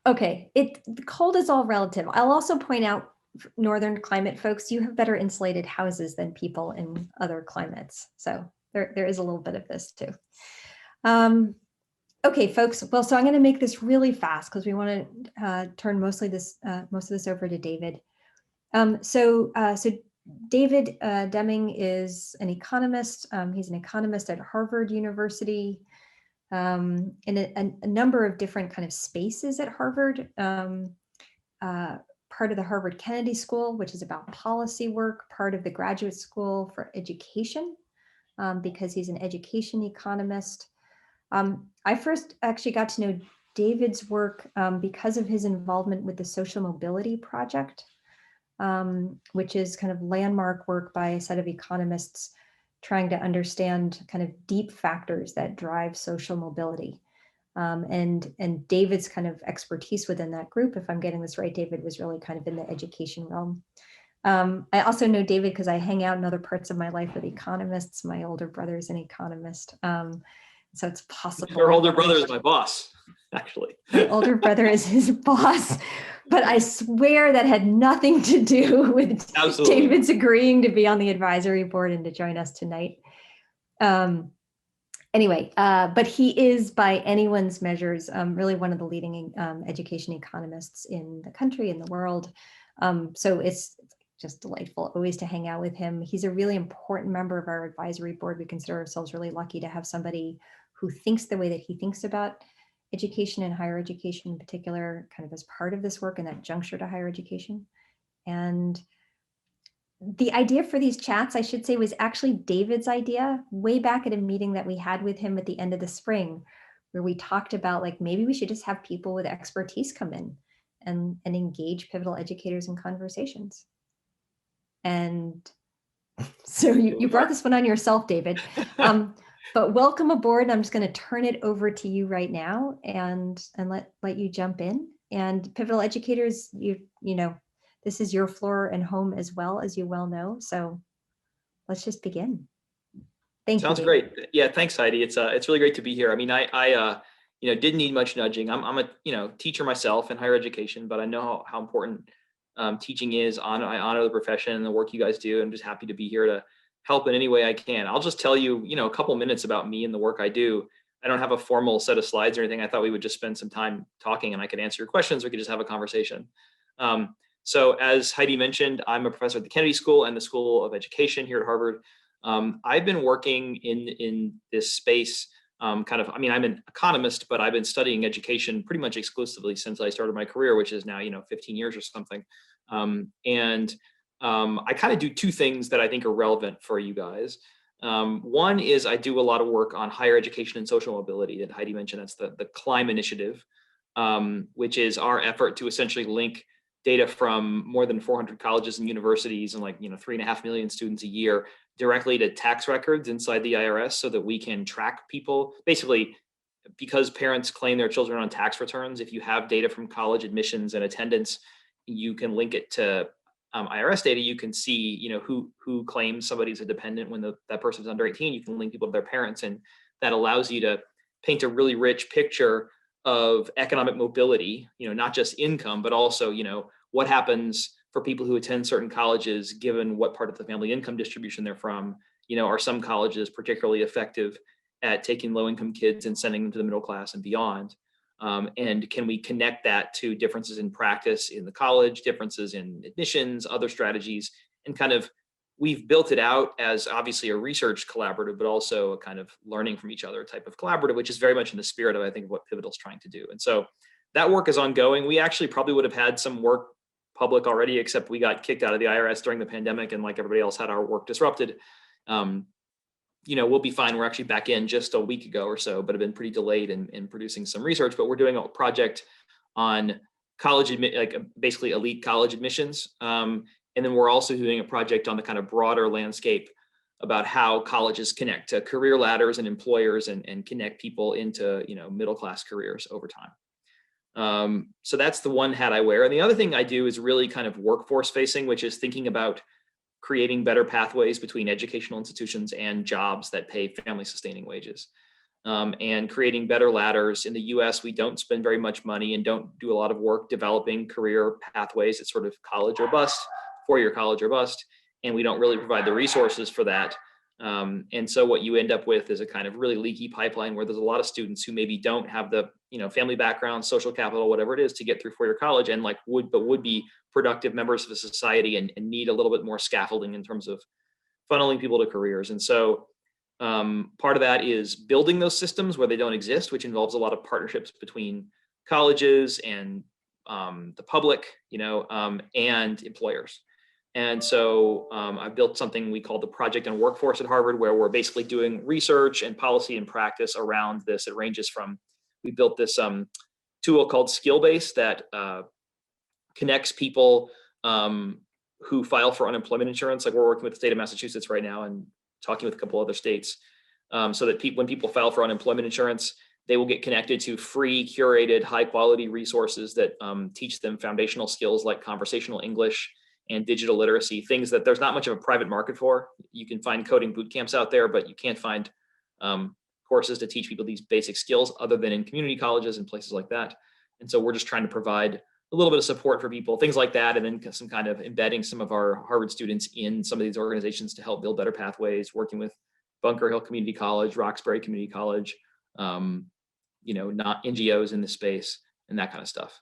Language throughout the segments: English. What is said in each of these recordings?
Okay, the cold is all relative. I'll also point out, northern climate folks, you have better insulated houses than people in other climates. So there is a little bit of this too. Okay, folks. Well, so I'm going to make this really fast because we want to turn most of this over to David. So David Deming is an economist. He's an economist at Harvard University, in a number of different kind of spaces at Harvard. Part of the Harvard Kennedy School, which is about policy work, part of the Graduate School for Education, because he's an education economist. I first actually got to know David's work because of his involvement with the Social Mobility Project, which is kind of landmark work by a set of economists trying to understand kind of deep factors that drive social mobility. And David's kind of expertise within that group, if I'm getting this right, David was really kind of in the education realm. I also know David because I hang out in other parts of my life with economists. My older brother is an economist. So it's possible. Your older brother is my boss, actually. My older brother is his boss, but I swear that had nothing to do with Absolutely. David's agreeing to be on the advisory board and to join us tonight. Anyway, but he is, by anyone's measures, really one of the leading education economists in the country, in the world. So it's just delightful always to hang out with him. He's a really important member of our advisory board. We consider ourselves really lucky to have somebody who thinks the way that he thinks about education and higher education in particular, kind of as part of this work and that juncture to higher education. And the idea for these chats, I should say, was actually David's idea way back at a meeting that we had with him at the end of the spring, where we talked about like, maybe we should just have people with expertise come in and engage pivotal educators in conversations. And so you brought this one on yourself, David. But welcome aboard. I'm just going to turn it over to you right now and let you jump in. And pivotal educators, you know, this is your floor and home as well, as you well know. So let's just begin. Thank you. Sounds great. Yeah, thanks, Heidi. It's really great to be here. I mean, I didn't need much nudging. I'm a teacher myself in higher education, but I know how important teaching is. I honor the profession and the work you guys do. I'm just happy to be here to help in any way I can. I'll just tell you, a couple minutes about me and the work I do. I don't have a formal set of slides or anything. I thought we would just spend some time talking and I could answer your questions. We could just have a conversation. So as Heidi mentioned, I'm a professor at the Kennedy School and the School of Education here at Harvard. I've been working in this space I'm an economist, but I've been studying education pretty much exclusively since I started my career, which is now, 15 years or something. I kind of do two things that I think are relevant for you guys. One is I do a lot of work on higher education and social mobility that Heidi mentioned. That's the CLIMB initiative, which is our effort to essentially link data from more than 400 colleges and universities and 3.5 million students a year directly to tax records inside the IRS so that we can track people. Basically, because parents claim their children on tax returns, if you have data from college admissions and attendance, you can link it to IRS data. You can see, who claims somebody's a dependent when that person's under 18. You can link people to their parents, and that allows you to paint a really rich picture of economic mobility, not just income, but also, what happens for people who attend certain colleges, given what part of the family income distribution they're from. Are some colleges particularly effective at taking low-income kids and sending them to the middle class and beyond? And can we connect that to differences in practice in the college, differences in admissions, other strategies, and we've built it out as obviously a research collaborative, but also a kind of learning from each other type of collaborative, which is very much in the spirit of, I think, what Pivotal's trying to do. And so that work is ongoing. We actually probably would have had some work public already, except we got kicked out of the IRS during the pandemic, and like everybody else had our work disrupted. We'll be fine. We're actually back in just a week ago or so, but have been pretty delayed in producing some research. But we're doing a project on college, basically elite college admissions. And then we're also doing a project on the kind of broader landscape about how colleges connect to career ladders and employers and connect people into, middle-class careers over time. So that's the one hat I wear. And the other thing I do is really kind of workforce facing, which is thinking about creating better pathways between educational institutions and jobs that pay family sustaining wages. and creating better ladders. In the US, we don't spend very much money and don't do a lot of work developing career pathways. It's sort of college or bust, 4-year college or bust, and we don't really provide the resources for that. And so what you end up with is a kind of really leaky pipeline where there's a lot of students who maybe don't have the family background, social capital, whatever it is, to get through 4-year college, and would be productive members of the society and need a little bit more scaffolding in terms of funneling people to careers. And so part of that is building those systems where they don't exist, which involves a lot of partnerships between colleges and the public, and employers. And so I built something we call the Project and Workforce at Harvard, where we're basically doing research and policy and practice around this. It ranges from, we built this tool called Skillbase that connects people who file for unemployment insurance. Like, we're working with the state of Massachusetts right now and talking with a couple other states, so that when people file for unemployment insurance, they will get connected to free, curated, high quality resources that teach them foundational skills like conversational English and digital literacy, things that there's not much of a private market for. You can find coding boot camps out there, but you can't find courses to teach people these basic skills other than in community colleges and places like that. And so we're just trying to provide a little bit of support for people, things like that, and then some kind of embedding some of our Harvard students in some of these organizations to help build better pathways, working with Bunker Hill Community College, Roxbury Community College, not NGOs in this space and that kind of stuff.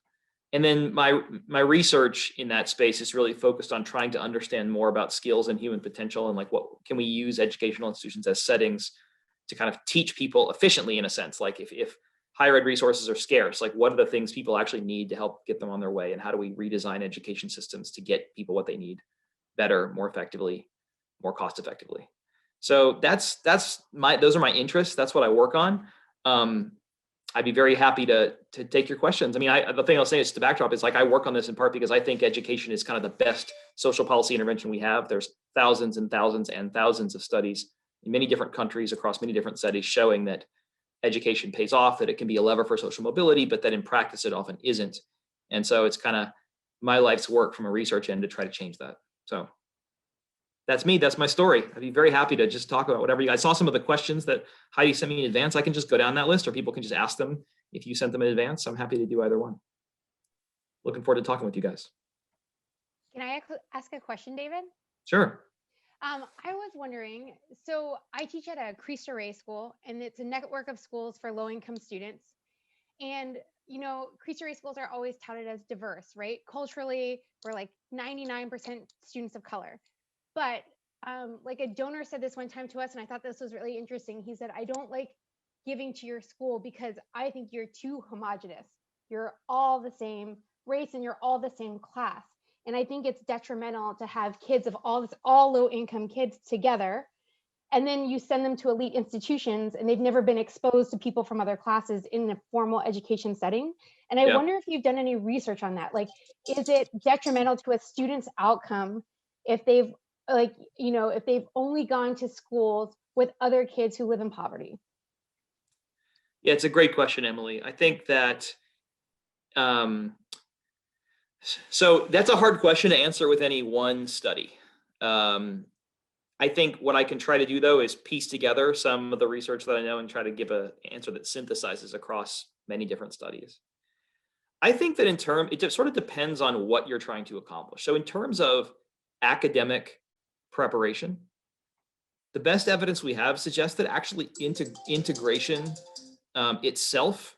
And then my research in that space is really focused on trying to understand more about skills and human potential, and like, what can we use educational institutions as settings to kind of teach people efficiently, in a sense. Like, if higher ed resources are scarce, like, what are the things people actually need to help get them on their way, and how do we redesign education systems to get people what they need better, more effectively, more cost effectively. So those are my interests. That's what I work on. I'd be very happy to take your questions. I mean, the thing I'll say is, the backdrop is, like, I work on this in part because I think education is kind of the best social policy intervention we have. There's thousands and thousands and thousands of studies in many different countries across many different studies showing that education pays off, that it can be a lever for social mobility, but that in practice it often isn't. And so it's kind of my life's work from a research end to try to change that. So that's me. That's my story. I'd be very happy to just talk about whatever you guys. I saw some of the questions that Heidi sent me in advance. I can just go down that list, or people can just ask them if you sent them in advance. I'm happy to do either one. Looking forward to talking with you guys. Can I ask a question, David? Sure. I was wondering, so I teach at a Cristo Rey school, and it's a network of schools for low-income students. And, Cristo Rey schools are always touted as diverse, right? Culturally, we're like 99% students of color. But like, a donor said this one time to us, and I thought this was really interesting. He said, I don't like giving to your school because I think you're too homogenous. You're all the same race and you're all the same class. And I think it's detrimental to have kids of all low income kids together. And then you send them to elite institutions and they've never been exposed to people from other classes in a formal education setting. And I wonder if you've done any research on that. Like, is it detrimental to a student's outcome if they've if they've only gone to schools with other kids who live in poverty? Yeah, it's a great question, Emily. I think that so that's a hard question to answer with any one study. I think what I can try to do, though, is piece together some of the research that I know and try to give an answer that synthesizes across many different studies. I think that it just sort of depends on what you're trying to accomplish. So in terms of academic preparation, the best evidence we have suggests that actually integration itself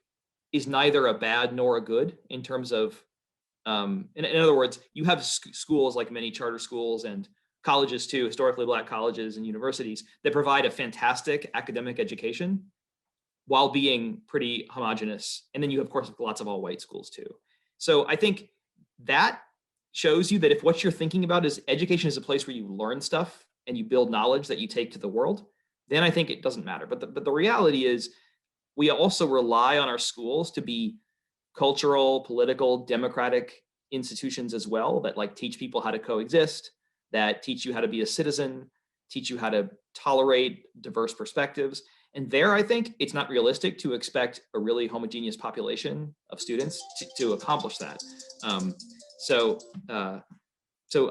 is neither a bad nor a good in terms of, in other words, you have schools like many charter schools and colleges too, historically Black colleges and universities, that provide a fantastic academic education while being pretty homogenous. And then you have, of course, lots of all white schools too. So I think that shows you that if what you're thinking about is education is a place where you learn stuff and you build knowledge that you take to the world, then I think it doesn't matter. But the reality is, we also rely on our schools to be cultural, political, democratic institutions as well, that like teach people how to coexist, that teach you how to be a citizen, teach you how to tolerate diverse perspectives. And there, I think it's not realistic to expect a really homogeneous population of students to accomplish that. So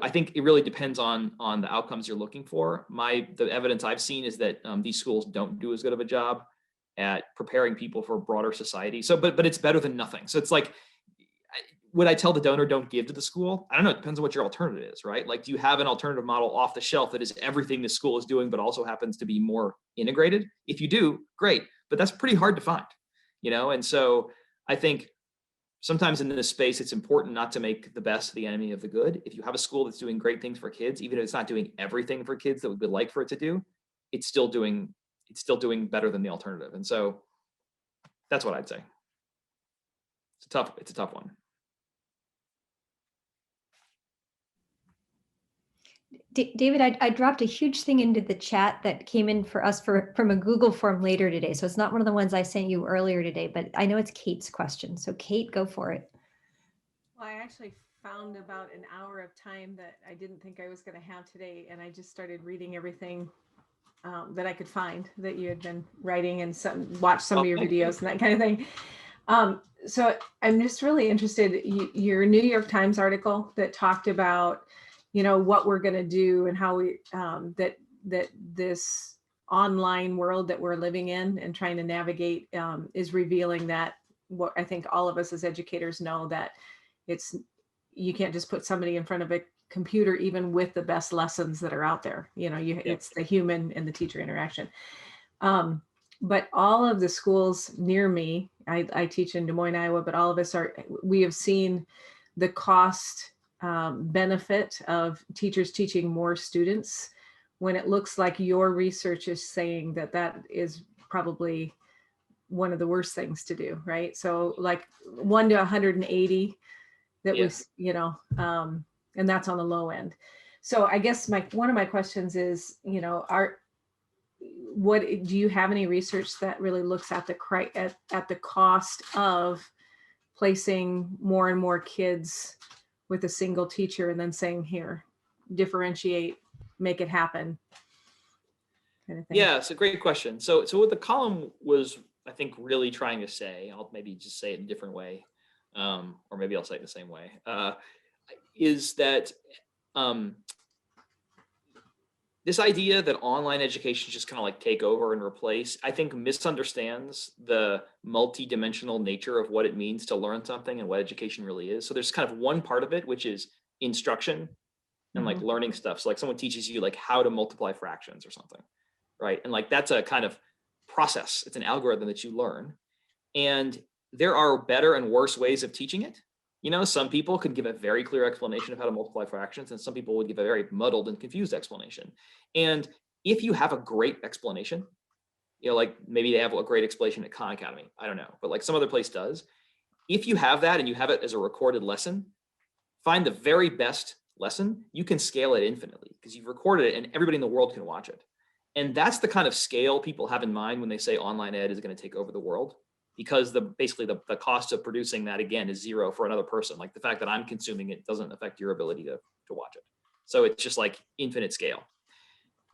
I think it really depends on the outcomes you're looking for. The evidence I've seen is that these schools don't do as good of a job. at preparing people for a broader society. So, but it's better than nothing. So it's like, would I tell the donor don't give to the school? I don't know. It depends on what your alternative is, right? Like, do you have an alternative model off the shelf that is everything the school is doing, but also happens to be more integrated? If you do, great. But that's pretty hard to find, And so I think sometimes in this space, it's important not to make the best the enemy of the good. If you have a school that's doing great things for kids, even if it's not doing everything for kids that we would like for it to do, it's still doing better than the alternative. And so that's what I'd say. It's a tough one. David, I dropped a huge thing into the chat that came in for us from a Google form later today. So it's not one of the ones I sent you earlier today, but I know it's Kate's question. So Kate, go for it. Well, I actually found about an hour of time that I didn't think I was going to have today. And I just started reading everything that I could find that you had been writing and watched some of your videos and that kind of thing. So I'm just really interested, your New York Times article that talked about what we're going to do and how we that this online world that we're living in and trying to navigate is revealing that what I think all of us as educators know, that you can't just put somebody in front of a computer, even with the best lessons that are out there. It's the human and the teacher interaction. But all of the schools near me, I teach in Des Moines, Iowa, but all of us we have seen the cost benefit of teachers teaching more students, when it looks like your research is saying that is probably one of the worst things to do, right? So like 1 to 180 that was, and that's on the low end. So I guess one of my questions is, what do you have any research that really looks at the cost of placing more and more kids with a single teacher and then saying, here, differentiate, make it happen, kind of thing? Yeah, it's a great question. So what the column was, I think, really trying to say, I'll maybe just say it in a different way, or maybe I'll say it the same way, is that this idea that online education just kind of like take over and replace, I think misunderstands the multi-dimensional nature of what it means to learn something and what education really is. So there's kind of one part of it, which is instruction and like learning stuff. So like someone teaches you like how to multiply fractions or something, right? And like that's a kind of process. It's an algorithm that you learn. And there are better and worse ways of teaching it. Some people could give a very clear explanation of how to multiply fractions, and some people would give a very muddled and confused explanation. And if you have a great explanation, like maybe they have a great explanation at Khan Academy, I don't know, but like some other place does. If you have that and you have it as a recorded lesson, find the very best lesson. You can scale it infinitely because you've recorded it and everybody in the world can watch it. And that's the kind of scale people have in mind when they say online ed is going to take over the world. Because basically the cost of producing that, again, is zero for another person. Like the fact that I'm consuming it doesn't affect your ability to watch it. So it's just like infinite scale.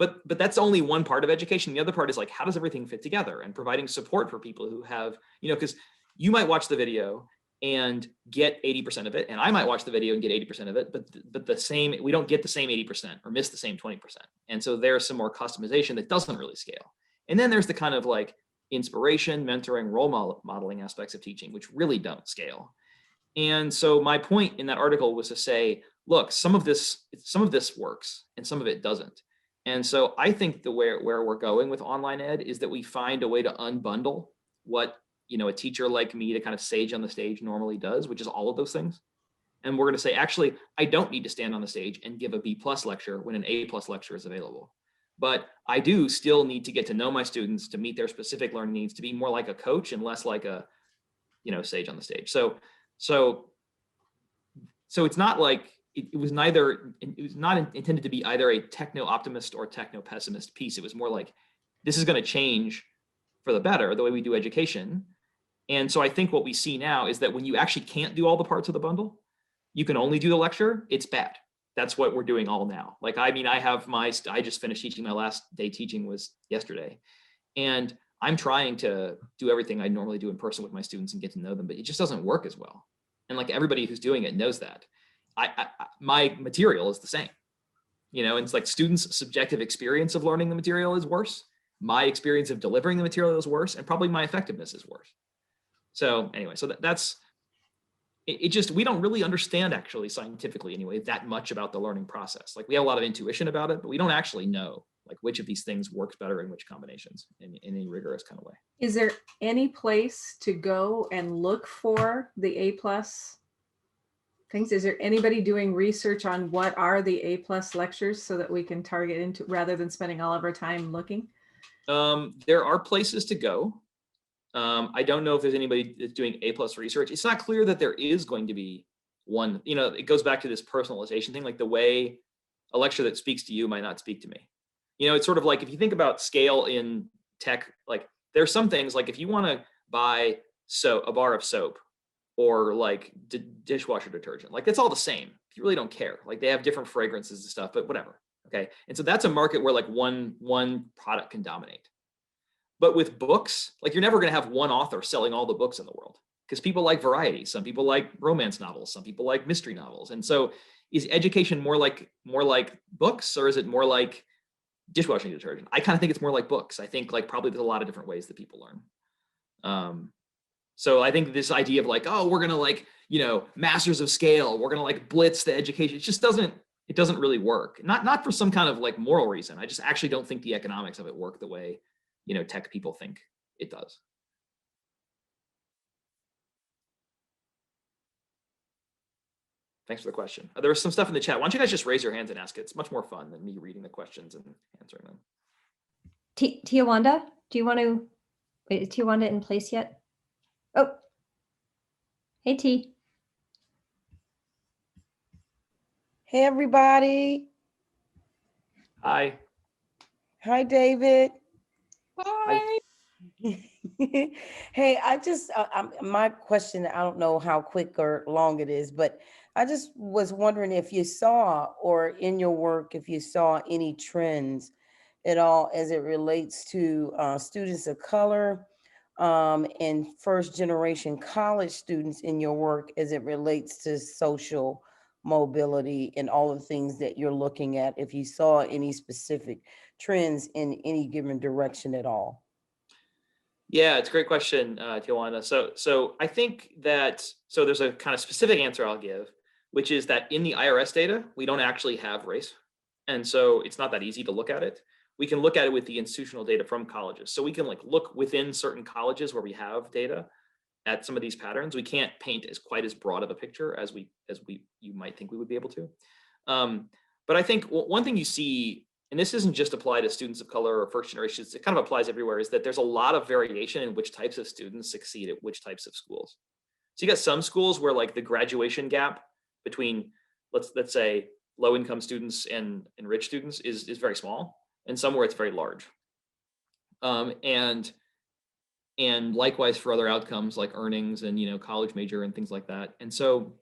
But that's only one part of education. The other part is like, how does everything fit together, and providing support for people who have, because you might watch the video and get 80% of it, and I might watch the video and get 80% of it, but we don't get the same 80% or miss the same 20%. And so there's some more customization that doesn't really scale. And then there's the kind of like inspiration, mentoring, role modeling aspects of teaching, which really don't scale. And so my point in that article was to say, look, some of this works and some of it doesn't. And so I think where we're going with online ed is that we find a way to unbundle what, a teacher like me, to kind of sage on the stage, normally does, which is all of those things. And we're going to say, actually, I don't need to stand on the stage and give a B+ lecture when an A+ lecture is available. But I do still need to get to know my students, to meet their specific learning needs, to be more like a coach and less like a, sage on the stage. So it's not like it was not intended to be either a techno-optimist or techno-pessimist piece. It was more like, this is going to change for the better, the way we do education. And so I think what we see now is that when you actually can't do all the parts of the bundle, you can only do the lecture, it's bad. That's what we're doing all now. Like, I mean, I just finished teaching. My last day teaching was yesterday. And I'm trying to do everything I normally do in person with my students and get to know them, but it just doesn't work as well. And like everybody who's doing it knows that. My material is the same, and it's like students' subjective experience of learning the material is worse. my experience of delivering the material is worse, and probably my effectiveness is worse. So anyway, so that's it. Just, we don't really understand, actually, scientifically anyway, that much about the learning process. Like, we have a lot of intuition about it, but we don't actually know like which of these things works better in which combinations in any rigorous kind of way. Is there any place to go and look for the A+ things? Is there anybody doing research on what are the A+ lectures so that we can target into, rather than spending all of our time looking? There are places to go. I don't know if there's anybody that's doing A+ research. It's not clear that there is going to be one. You know, it goes back to this personalization thing, like the way a lecture that speaks to you might not speak to me. You know, it's sort of like, if you think about scale in tech, like there's some things, like if you want to buy a bar of soap or like dishwasher detergent, like it's all the same. You really don't care. Like, they have different fragrances and stuff, but whatever. Okay. And so that's a market where like one product can dominate. But with books, like, you're never going to have one author selling all the books in the world, because people like variety. Some people like romance novels, some people like mystery novels. And so, is education more like books, or is it more like dishwashing detergent? I kind of think it's more like books. I think like probably there's a lot of different ways that people learn. So I think this idea of like, oh, we're going to like, you know, masters of scale, we're going to like blitz the education, it doesn't really work. Not for some kind of like moral reason. I just actually don't think the economics of it work the way, you know, tech people think it does. Thanks for the question. There was some stuff in the chat. Why don't you guys just raise your hands and ask it? It's much more fun than me reading the questions and answering them. Tiawanda, do you want to, wait, is Tiawanda in place yet? Oh, hey, T. Hey, everybody. Hi. Hi, David. Hi. Hey, I just, my question, I don't know how quick or long it is, but I just was wondering if you saw, or in your work, if you saw any trends at all as it relates to students of color and first generation college students in your work as it relates to social mobility and all the things that you're looking at, if you saw any specific trends in any given direction at all. Yeah, it's a great question, Tijuana. So I think that, so there's a kind of specific answer I'll give, which is that in the IRS data, we don't actually have race. And so it's not that easy to look at it. We can look at it with the institutional data from colleges. So we can like look within certain colleges where we have data at some of these patterns. We can't paint quite as broad of a picture as you might think we would be able to. But I think one thing you see, and this isn't just applied to students of color or first generation, it kind of applies everywhere, is that there's a lot of variation in which types of students succeed at which types of schools. So you got some schools where like the graduation gap between, let's say, low income students and rich students is very small, and some where it's very large. And likewise for other outcomes like earnings and, you know, college major and things like that. And so,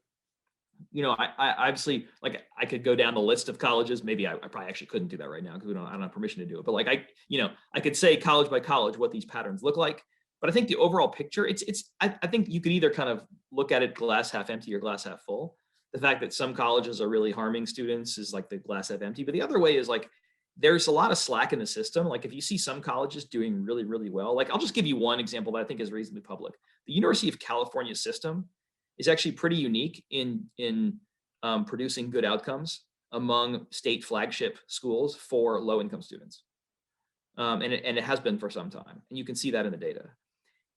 you know, I obviously, like, I could go down the list of colleges. Maybe I probably actually couldn't do that right now because I don't have permission to do it. But like, I could say college by college what these patterns look like. But I think the overall picture, I think you could either kind of look at it glass half empty or glass half full. The fact that some colleges are really harming students is like the glass half empty. But the other way is like, there's a lot of slack in the system. Like if you see some colleges doing really, really well, like I'll just give you one example that I think is reasonably public. The University of California system is actually pretty unique in producing good outcomes among state flagship schools for low-income students. And it has been for some time. And you can see that in the data.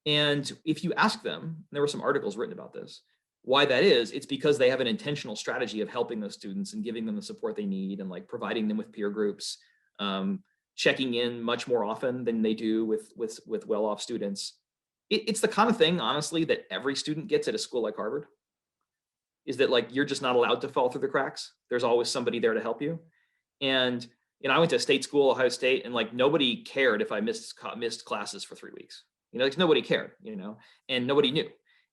And if you ask them, there were some articles written about this, why that is, it's because they have an intentional strategy of helping those students and giving them the support they need and like providing them with peer groups, checking in much more often than they do with well-off students. It's the kind of thing, honestly, that every student gets at a school like Harvard, is that like, you're just not allowed to fall through the cracks. There's always somebody there to help you. And, you know, I went to state school, Ohio State, and like nobody cared if I missed classes for 3 weeks. You know, like nobody cared, you know, and nobody knew.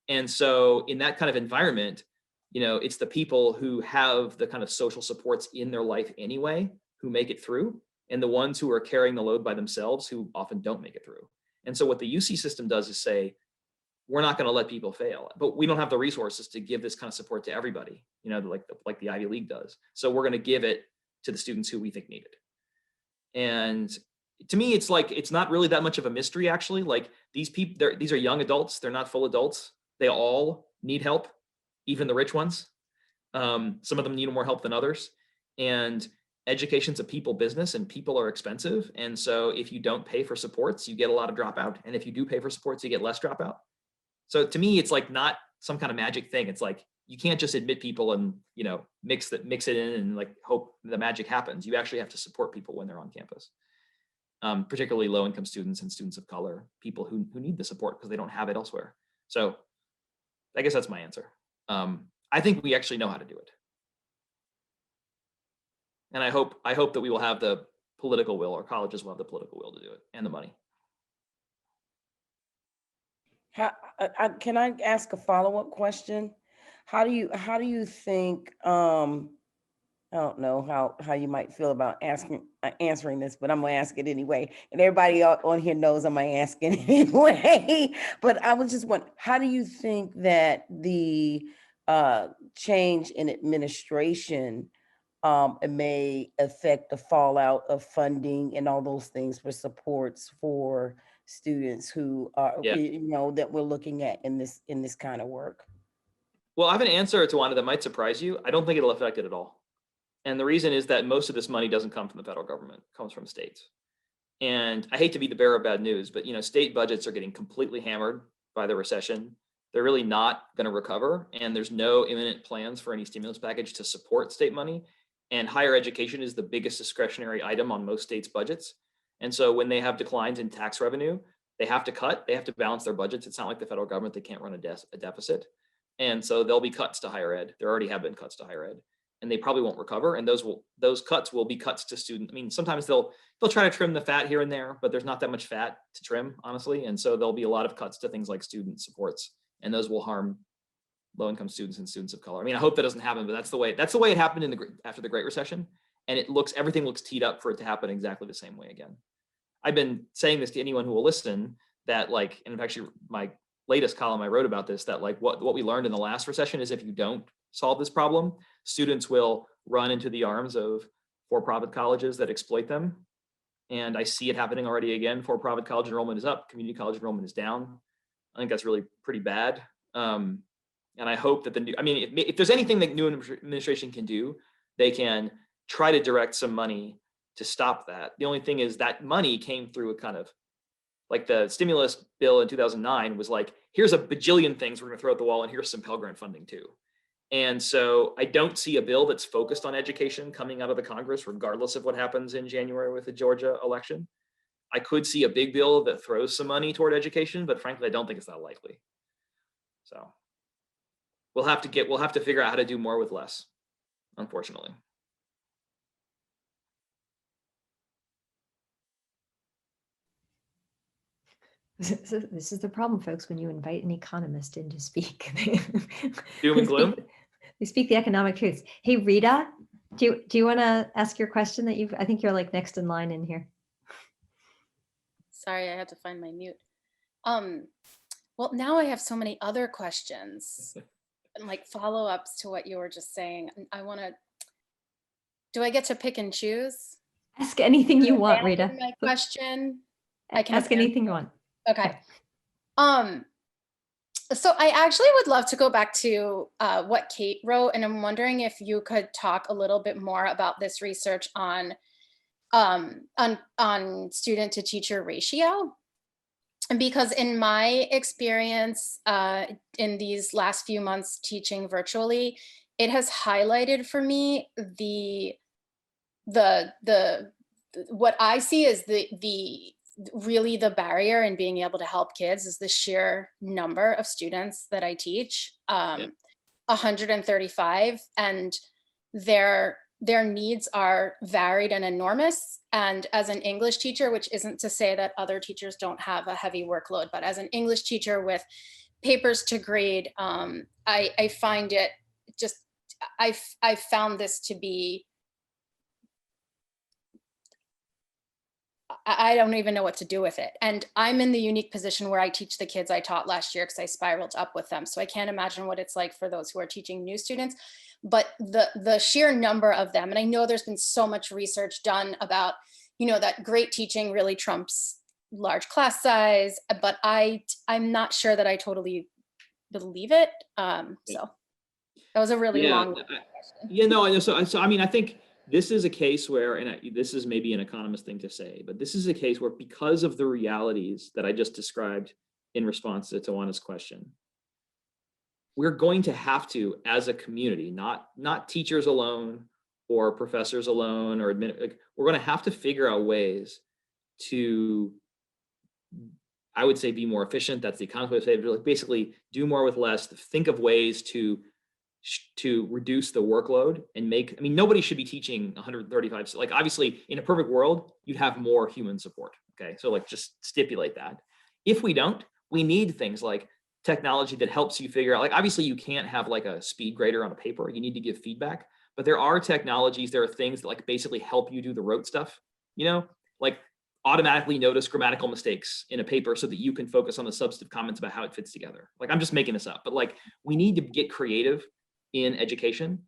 And so in that kind of environment, you know, it's the people who have the kind of social supports in their life anyway, who make it through, and the ones who are carrying the load by themselves who often don't make it through. And so what the UC system does is say, we're not going to let people fail, but we don't have the resources to give this kind of support to everybody, you know, like the Ivy League does. So we're going to give it to the students who we think need it. And to me, it's like, it's not really that much of a mystery, actually. Like, these people, these are young adults. They're not full adults. They all need help, even the rich ones. Some of them need more help than others. And education's a people business, and people are expensive. And so if you don't pay for supports, you get a lot of dropout. And if you do pay for supports, you get less dropout. So to me, it's like not some kind of magic thing. It's like, you can't just admit people and, you know, mix it in and like hope the magic happens. You actually have to support people when they're on campus. Particularly low-income students and students of color, people who need the support because they don't have it elsewhere. So I guess that's my answer. I think we actually know how to do it. And I hope that we will have the political will, or colleges will have the political will to do it, and the money. Can I ask a follow-up question? How do you think, I don't know how you might feel about answering this, but I'm gonna ask it anyway. And everybody on here knows I'm gonna ask it anyway. But I was just wondering, how do you think that the change in administration may affect the fallout of funding and all those things for supports for students who are, Yeah. you know, that we're looking at in this kind of work? Well, I have an answer to one that might surprise you. I don't think it'll affect it at all. And the reason is that most of this money doesn't come from the federal government, it comes from states. And I hate to be the bearer of bad news, but, you know, state budgets are getting completely hammered by the recession. They're really not going to recover, and there's no imminent plans for any stimulus package to support state money. And higher education is the biggest discretionary item on most states' budgets. And so when they have declines in tax revenue, they have to cut, they have to balance their budgets. It's not like the federal government, they can't run a deficit. And so there'll be cuts to higher ed. There already have been cuts to higher ed, and they probably won't recover. And those cuts will be cuts to student. I mean, sometimes they'll try to trim the fat here and there, but there's not that much fat to trim, honestly. And so there'll be a lot of cuts to things like student supports, and those will harm low-income students and students of color. I mean, I hope that doesn't happen, but that's the way it happened after the Great Recession. And everything looks teed up for it to happen exactly the same way again. I've been saying this to anyone who will listen, that like, and actually my latest column I wrote about this, that like what we learned in the last recession is if you don't solve this problem, students will run into the arms of for-profit colleges that exploit them. And I see it happening already again. For-profit college enrollment is up, community college enrollment is down. I think that's really pretty bad. And I hope that if there's anything that new administration can do, they can try to direct some money to stop that. The only thing is that money came through a kind of, like the stimulus bill in 2009 was like, here's a bajillion things we're gonna throw at the wall, and here's some Pell Grant funding too. And so I don't see a bill that's focused on education coming out of the Congress, regardless of what happens in January with the Georgia election. I could see a big bill that throws some money toward education, but frankly, I don't think it's that likely. So we'll have to figure out how to do more with less, unfortunately. This is the problem, folks, when you invite an economist in to speak. Doom and gloom. They speak the economic truths. Hey, Rita, do you want to ask your question that I think you're like next in line in here. Sorry, I had to find my mute. Well, now I have so many other questions and like follow-ups to what you were just saying. Do I get to pick and choose? Ask anything you want, Rita. My question. I can ask anything you want. Okay. So I actually would love to go back to what Kate wrote, and I'm wondering if you could talk a little bit more about this research on student to teacher ratio. And because in my experience in these last few months teaching virtually, it has highlighted for me what I see is really the barrier in being able to help kids is the sheer number of students that I teach, 135, and their needs are varied and enormous. And as an English teacher, which isn't to say that other teachers don't have a heavy workload, but as an English teacher with papers to grade, I find it just, I found this to be, I don't even know what to do with it. And I'm in the unique position where I teach the kids I taught last year because I spiraled up with them. So I can't imagine what it's like for those who are teaching new students, but the sheer number of them, and I know there's been so much research done about, that great teaching really trumps large class size, but I'm not sure that I totally believe it. So that was a really long question. Yeah, no, so I mean, I think this is a case where, and this is maybe an economist thing to say, but this is a case where, because of the realities that I just described in response to Tawana's question, we're going to have to, as a community, not teachers alone or professors alone, or we're going to have to figure out ways to, I would say, be more efficient. That's the economist would say, basically do more with less. Think of ways to reduce the workload and nobody should be teaching 135. Like, obviously, in a perfect world, you'd have more human support. Okay, so like, just stipulate that. If we don't, we need things like technology that helps you figure out, like, obviously you can't have like a speed grader on a paper. You need to give feedback, but there are technologies, there are things that like basically help you do the rote stuff, like automatically notice grammatical mistakes in a paper so that you can focus on the substantive comments about how it fits together. Like, I'm just making this up, but like, we need to get creative in education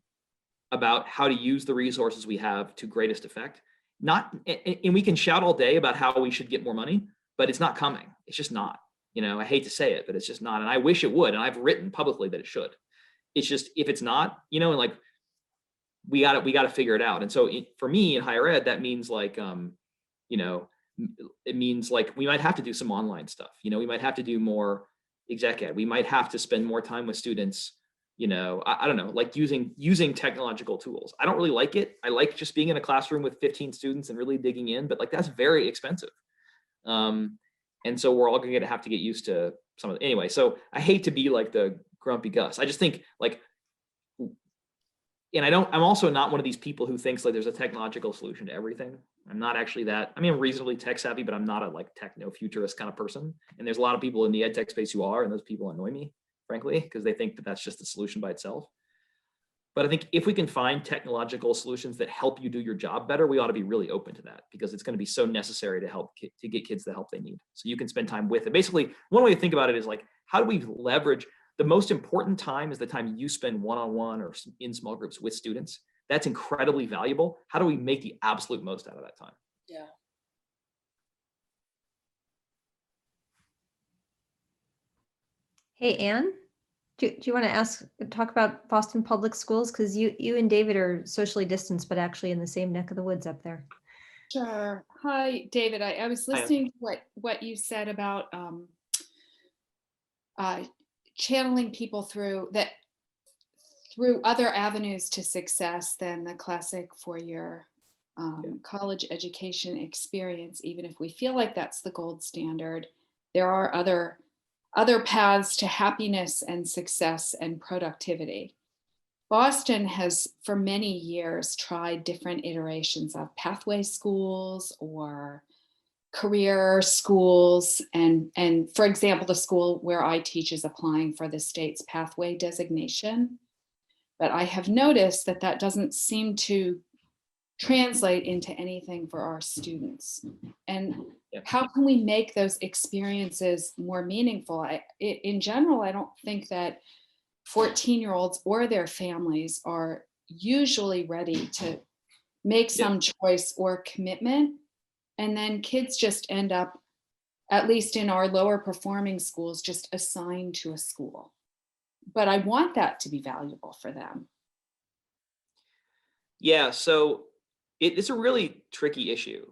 about how to use the resources we have to greatest effect. And we can shout all day about how we should get more money, but it's not coming. It's just not. I hate to say it, but it's just not. And I wish it would. And I've written publicly that it should. It's just, if it's not, and like, we got to figure it out. And so for me in higher ed, that means like, it means like we might have to do some online stuff. We might have to do more exec ed. We might have to spend more time with students. I don't know, like using technological tools. I don't really like it. I like just being in a classroom with 15 students and really digging in, but like, that's very expensive. And so we're all going to have to get used to some of it. Anyway, so I hate to be like the grumpy Gus. I just think like, and I'm also not one of these people who thinks like there's a technological solution to everything. I'm not actually that. I'm reasonably tech savvy, but I'm not a like techno-futurist kind of person. And there's a lot of people in the ed tech space who are, and those people annoy me, frankly, because they think that that's just the solution by itself. But I think if we can find technological solutions that help you do your job better, we ought to be really open to that, because it's going to be so necessary to get kids the help they need. So you can spend time with it. Basically, one way to think about it is like, how do we leverage the most important time is the time you spend one-on-one or in small groups with students. That's incredibly valuable. How do we make the absolute most out of that time? Yeah. Hey, Anne, do you want to talk about Boston Public Schools? Because you and David are socially distanced, but actually in the same neck of the woods up there. Sure. Hi, David. I was listening to what you said about channeling people through other avenues to success than the classic four-year college education experience. Even if we feel like that's the gold standard, there are other paths to happiness and success and productivity. Boston has for many years tried different iterations of pathway schools or career schools. And for example, the school where I teach is applying for the state's pathway designation. But I have noticed that doesn't seem to translate into anything for our students. And how can we make those experiences more meaningful? In general, I don't think that 14-year-olds or their families are usually ready to make some choice or commitment. And then kids just end up, at least in our lower performing schools, just assigned to a school. But I want that to be valuable for them. Yeah, so it's a really tricky issue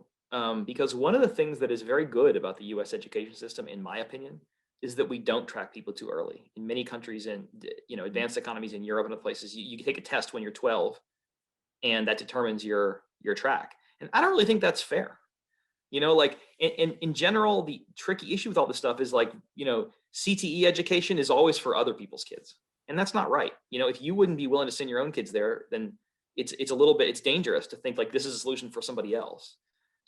because one of the things that is very good about the US education system, in my opinion, is that we don't track people too early. In many countries, in advanced economies in Europe and other places, you can take a test when you're 12, and that determines your track. And I don't really think that's fair. Like in general, the tricky issue with all this stuff is like, CTE education is always for other people's kids, and that's not right. If you wouldn't be willing to send your own kids there, then it's dangerous to think like this is a solution for somebody else.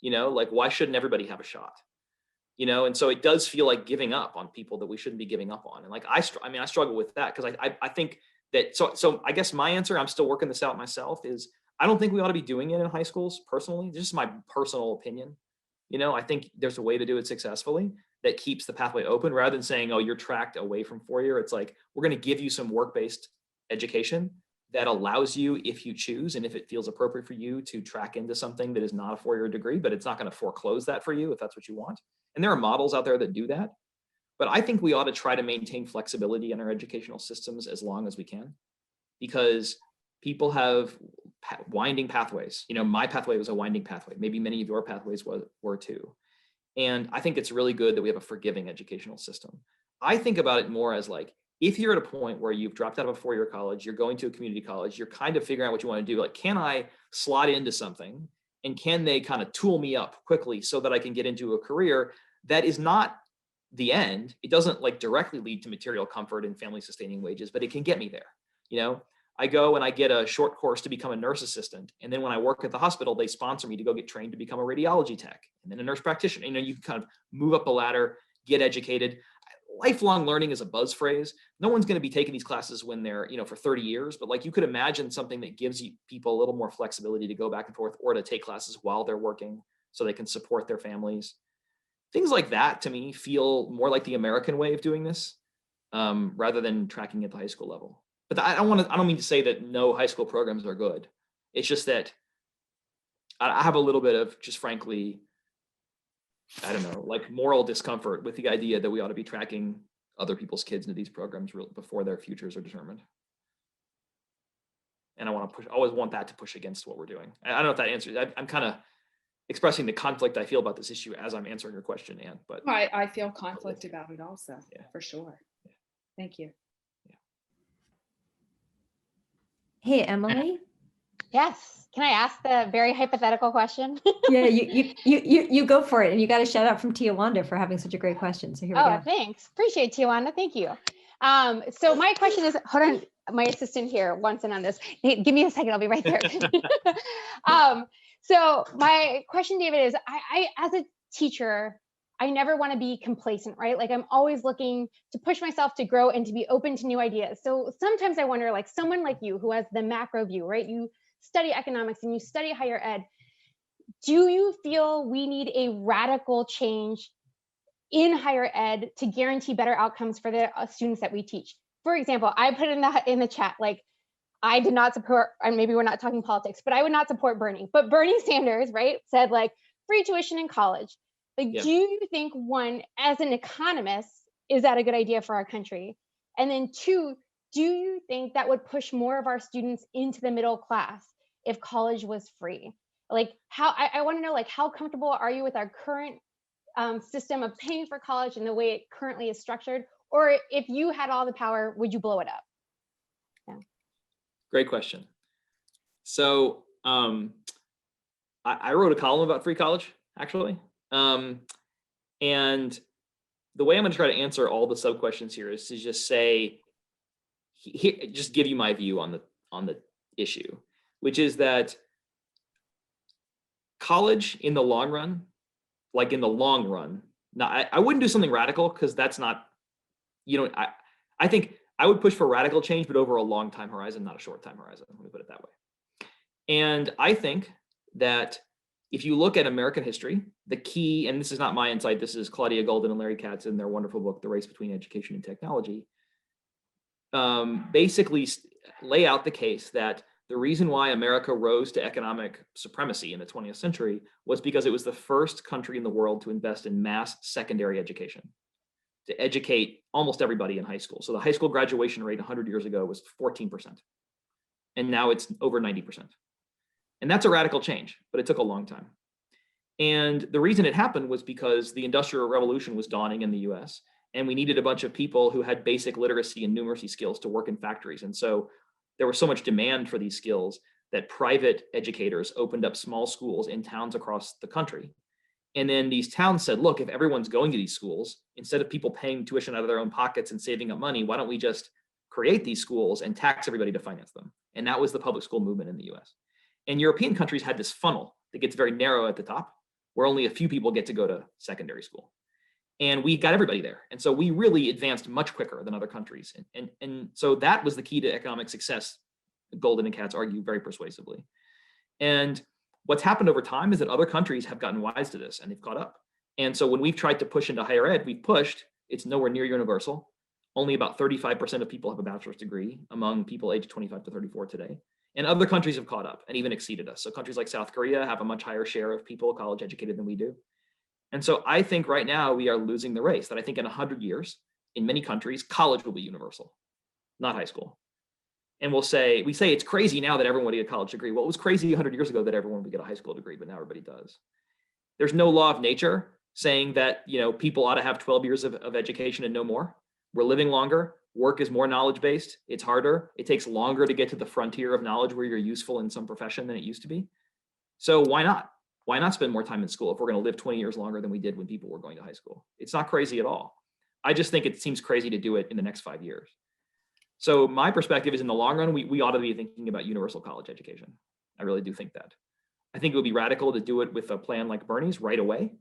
Like, why shouldn't everybody have a shot? And so it does feel like giving up on people that we shouldn't be giving up on. And like, I struggle with that because I think that, so I guess my answer, I'm still working this out myself, is I don't think we ought to be doing it in high schools personally. This is my personal opinion. I think there's a way to do it successfully that keeps the pathway open rather than saying, oh, you're tracked away from 4-year. It's like, we're going to give you some work-based education that allows you, if you choose and if it feels appropriate for you, to track into something that is not a four-year degree, but it's not going to foreclose that for you if that's what you want. And there are models out there that do that. But I think we ought to try to maintain flexibility in our educational systems as long as we can, because people have winding pathways. You know, my pathway was a winding pathway. Maybe many of your pathways were too. And I think it's really good that we have a forgiving educational system. I think about it more as like, if you're at a point where you've dropped out of a four-year college, you're going to a community college, you're kind of figuring out what you want to do. Like, can I slot into something, and can they kind of tool me up quickly so that I can get into a career that is not the end? It doesn't like directly lead to material comfort and family sustaining wages, but it can get me there. You know, I go and I get a short course to become a nurse assistant. And then when I work at the hospital, they sponsor me to go get trained to become a radiology tech and then a nurse practitioner. You know, you can kind of move up the ladder, get educated. Lifelong learning is a buzz phrase. No one's going to be taking these classes when they're, you know, for 30 years, but like you could imagine something that gives you people a little more flexibility to go back and forth or to take classes while they're working so they can support their families. Things like that to me feel more like the American way of doing this, rather than tracking at the high school level. But I don't mean to say that no high school programs are good. It's just that I have a little bit of, just frankly, I don't know, like moral discomfort with the idea that we ought to be tracking other people's kids into these programs before their futures are determined. And I want to always want that to push against what we're doing. I don't know if that answers. I'm kind of expressing the conflict I feel about this issue as I'm answering your question, Anne. But I feel conflict about it also, for sure. Yeah. Thank you. Hey, Emily. Yes. Can I ask the very hypothetical question? Yeah, you go for it. And you got a shout out from Tiawanda for having such a great question. So here we go. Thanks. Appreciate Tiawanda. Thank you. So my question is, hold on, my assistant here wants in on this. Hey, give me a second, I'll be right there. So my question, David, is I as a teacher, I never want to be complacent, right? Like I'm always looking to push myself to grow and to be open to new ideas. So sometimes I wonder, like someone like you who has the macro view, right? You study economics and you study higher ed. Do you feel we need a radical change in higher ed to guarantee better outcomes for the students that we teach? For example, I put in the chat, like, I did not support, and maybe we're not talking politics, but I would not support Bernie. But Bernie Sanders, right, said like free tuition in college. Like, do you think, one, as an economist, is that a good idea for our country? And then two, do you think that would push more of our students into the middle class if college was free? Like, how, I want to know, like, how comfortable are you with our current system of paying for college and the way it currently is structured? Or if you had all the power, would you blow it up? Yeah. Great question. So I wrote a column about free college, actually. And the way I'm going to try to answer all the sub questions here is to just say, just give you my view on the issue, which is that college in the long run, like in the long run, now I wouldn't do something radical because that's not, you know, I think I would push for radical change, but over a long time horizon, not a short time horizon. Let me put it that way. And I think that if you look at American history, the key, and this is not my insight, this is Claudia Golden and Larry Katz in their wonderful book, The Race Between Education and Technology, basically lay out the case that the reason why America rose to economic supremacy in the 20th century was because it was the first country in the world to invest in mass secondary education, to educate almost everybody in high school. So the high school graduation rate 100 years ago was 14%. And now it's over 90%. And that's a radical change, but it took a long time. And the reason it happened was because the Industrial Revolution was dawning in the US, and we needed a bunch of people who had basic literacy and numeracy skills to work in factories. And so there was so much demand for these skills that private educators opened up small schools in towns across the country. And then these towns said, look, if everyone's going to these schools, instead of people paying tuition out of their own pockets and saving up money, why don't we just create these schools and tax everybody to finance them? And that was the public school movement in the US. And European countries had this funnel that gets very narrow at the top, where only a few people get to go to secondary school. And we got everybody there. And so we really advanced much quicker than other countries. And so that was the key to economic success, Golden and Katz argue very persuasively. And what's happened over time is that other countries have gotten wise to this and they've caught up. And so when we've tried to push into higher ed, we've pushed, it's nowhere near universal. Only about 35% of people have a bachelor's degree among people aged 25 to 34 today. And other countries have caught up and even exceeded us. So countries like South Korea have a much higher share of people college educated than we do. And so I think right now we are losing the race, that I think in 100 years, in many countries, college will be universal, not high school. And we say it's crazy now that everyone would get a college degree. Well, it was crazy 100 years ago that everyone would get a high school degree, but now everybody does. There's no law of nature saying that, people ought to have 12 years of education and no more. We're living longer. Work is more knowledge-based. It's harder. It takes longer to get to the frontier of knowledge where you're useful in some profession than it used to be. So why not? Why not spend more time in school if we're going to live 20 years longer than we did when people were going to high school? It's not crazy at all. I just think it seems crazy to do it in the next 5 years. So my perspective is, in the long run, we ought to be thinking about universal college education. I really do think that. I think it would be radical to do it with a plan like Bernie's right away,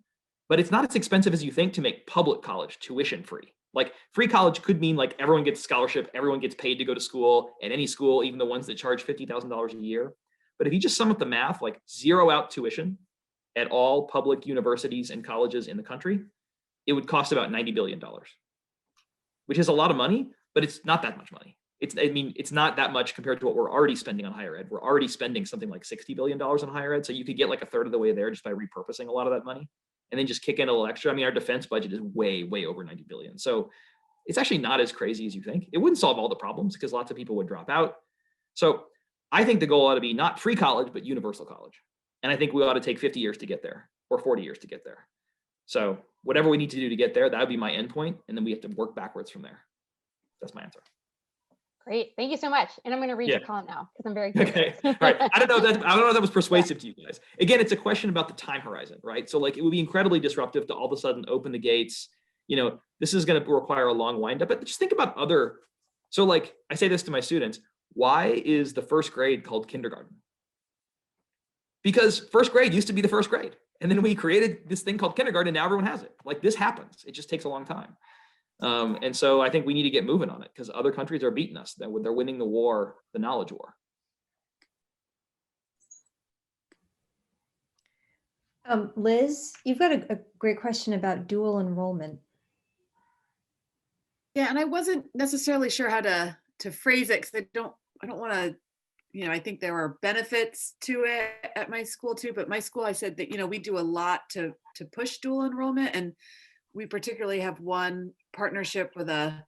but it's not as expensive as you think to make public college tuition free. Like, free college could mean like everyone gets a scholarship, everyone gets paid to go to school at any school, even the ones that charge $50,000 a year. But if you just sum up the math, like zero out tuition at all public universities and colleges in the country, it would cost about $90 billion, which is a lot of money, but it's not that much money. It's not that much compared to what we're already spending on higher ed. We're already spending something like $60 billion on higher ed. So you could get like a third of the way there just by repurposing a lot of that money and then just kick in a little extra. I mean, our defense budget is way, way over 90 billion. So it's actually not as crazy as you think. It wouldn't solve all the problems because lots of people would drop out. So I think the goal ought to be not free college, but universal college. And I think we ought to take 50 years to get there or 40 years to get there. So whatever we need to do to get there, that would be my endpoint. And then we have to work backwards from there. That's my answer. Great. Thank you so much. And I'm going to read your column now because I'm very curious. Okay. All right. I don't know if that was persuasive to you guys. Again, it's a question about the time horizon, right? So like, it would be incredibly disruptive to all of a sudden open the gates. This is going to require a long wind up, but just think about so like I say this to my students, why is the first grade called kindergarten? Because first grade used to be the first grade. And then we created this thing called kindergarten and now everyone has it. Like, this happens. It just takes a long time. And so I think we need to get moving on it because other countries are beating us. They're winning the war, the knowledge war. Liz, you've got a great question about dual enrollment. Yeah, and I wasn't necessarily sure how to phrase it because I don't want to, I think there are benefits to it at my school too, but my school, I said that, we do a lot to push dual enrollment, and we particularly have one partnership with a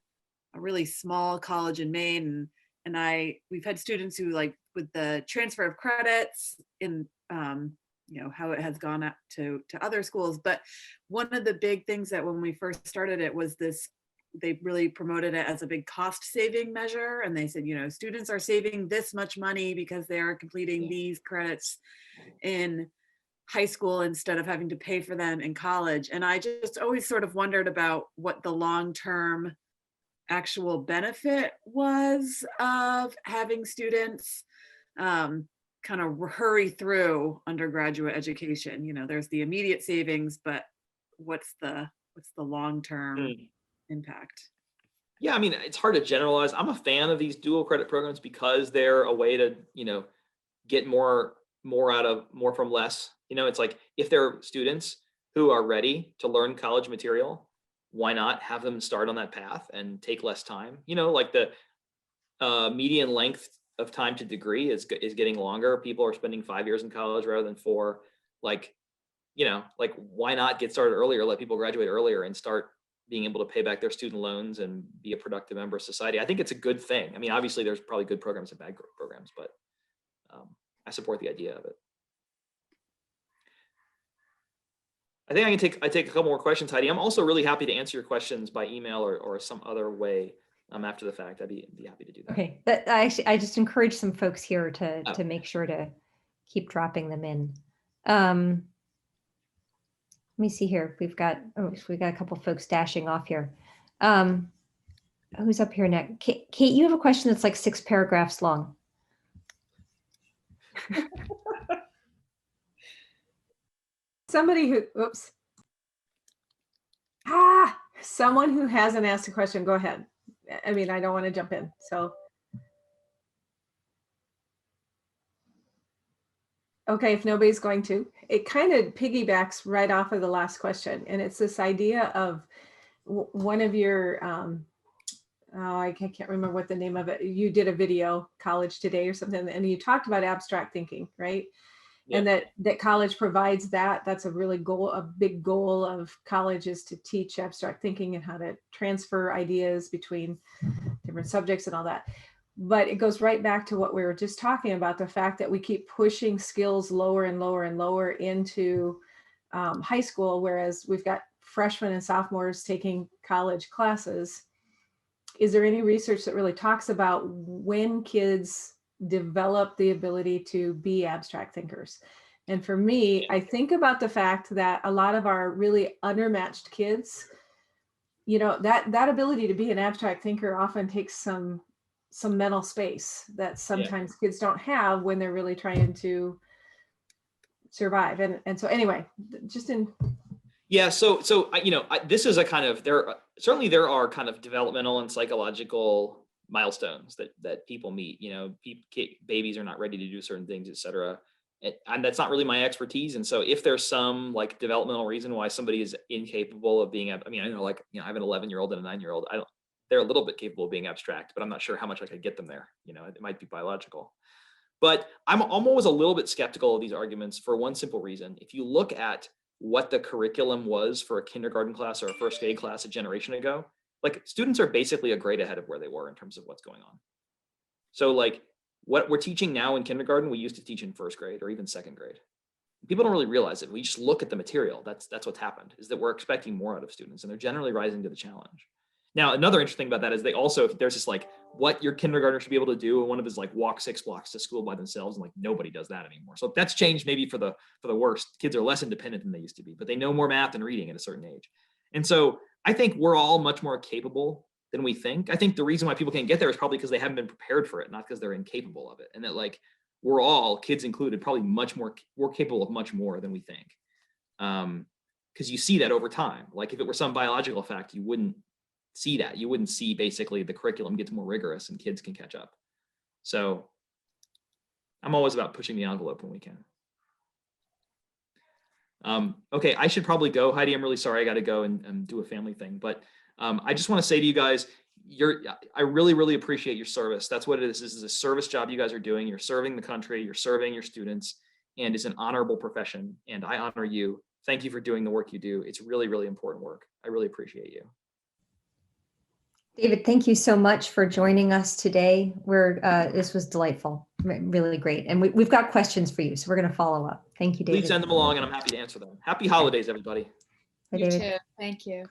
really small college in Maine, and we've had students who, like, with the transfer of credits in how it has gone up to other schools. But one of the big things that when we first started it was this, they really promoted it as a big cost saving measure. And they said, students are saving this much money because they are completing these credits in high school instead of having to pay for them in college. And I just always sort of wondered about what the long-term actual benefit was of having students kind of hurry through undergraduate education. There's the immediate savings, but what's the long-term impact? Yeah, I mean, it's hard to generalize. I'm a fan of these dual credit programs because they're a way to, get more from less. It's like, if there are students who are ready to learn college material, why not have them start on that path and take less time? Like the median length of time to degree is getting longer. People are spending 5 years in college rather than 4. Like why not get started earlier, let people graduate earlier and start being able to pay back their student loans and be a productive member of society? I think it's a good thing. I mean, obviously there's probably good programs and bad programs, but I support the idea of it. I think I take a couple more questions, Heidi. I'm also really happy to answer your questions by email or some other way after the fact. I'd be happy to do that. Okay, I just encourage some folks here to make sure to keep dropping them in. Let me see here. We've got a couple folks dashing off here. Who's up here next? Kate, you have a question that's like 6 paragraphs long. Someone who hasn't asked a question, go ahead. I mean, I don't want to jump in, so. Okay, if nobody's going to, it kind of piggybacks right off of the last question. And it's this idea of one of your oh, I can't remember what the name of it. You did a video, College Today or something, and you talked about abstract thinking, right? Yeah. And that college provides that. That's a big goal of college, is to teach abstract thinking and how to transfer ideas between different subjects and all that. But it goes right back to what we were just talking about, the fact that we keep pushing skills lower and lower and lower into high school, whereas we've got freshmen and sophomores taking college classes. Is there any research that really talks about when kids develop the ability to be abstract thinkers? And for me, I think about the fact that a lot of our really undermatched kids, that ability to be an abstract thinker often takes some mental space that sometimes kids don't have when they're really trying to survive. And so anyway, just in. Yeah. So this is a kind of, there are kind of developmental and psychological milestones that people meet. Babies are not ready to do certain things, et cetera. And that's not really my expertise. And so if there's some like developmental reason why somebody is incapable of being, I know I have an 11-year-old and a 9-year-old. They're a little bit capable of being abstract, but I'm not sure how much I could get them there. It might be biological. But I'm always a little bit skeptical of these arguments for one simple reason. If you look at what the curriculum was for a kindergarten class or a first grade class a generation ago, like students are basically a grade ahead of where they were in terms of what's going on. So like what we're teaching now in kindergarten, we used to teach in first grade or even second grade. People don't really realize it. We just look at the material. That's what's happened, is that we're expecting more out of students and they're generally rising to the challenge. Now, another interesting thing about that is there's this like what your kindergartner should be able to do. And one of his like walk 6 blocks to school by themselves. And like nobody does that anymore. So that's changed maybe for the worst. Kids are less independent than they used to be, but they know more math and reading at a certain age. And so I think we're all much more capable than we think. I think the reason why people can't get there is probably because they haven't been prepared for it, not because they're incapable of it. And that like we're all, kids included, probably we're capable of much more than we think. Because you see that over time. Like if it were some biological fact, you wouldn't see that. You wouldn't see basically the curriculum gets more rigorous and kids can catch up. So I'm always about pushing the envelope when we can. Okay, I should probably go. Heidi, I'm really sorry I got to go and do a family thing, but I just want to say to you guys, I really, really appreciate your service. That's what it is. This is a service job you guys are doing. You're serving the country, you're serving your students, and it's an honorable profession. And I honor you. Thank you for doing the work you do. It's really, really important work. I really appreciate you. David, thank you so much for joining us today. This was delightful, really great. And we've got questions for you, so we're going to follow up. Thank you, David. Please send them along and I'm happy to answer them. Happy holidays, everybody. Bye, You David. too. Thank you.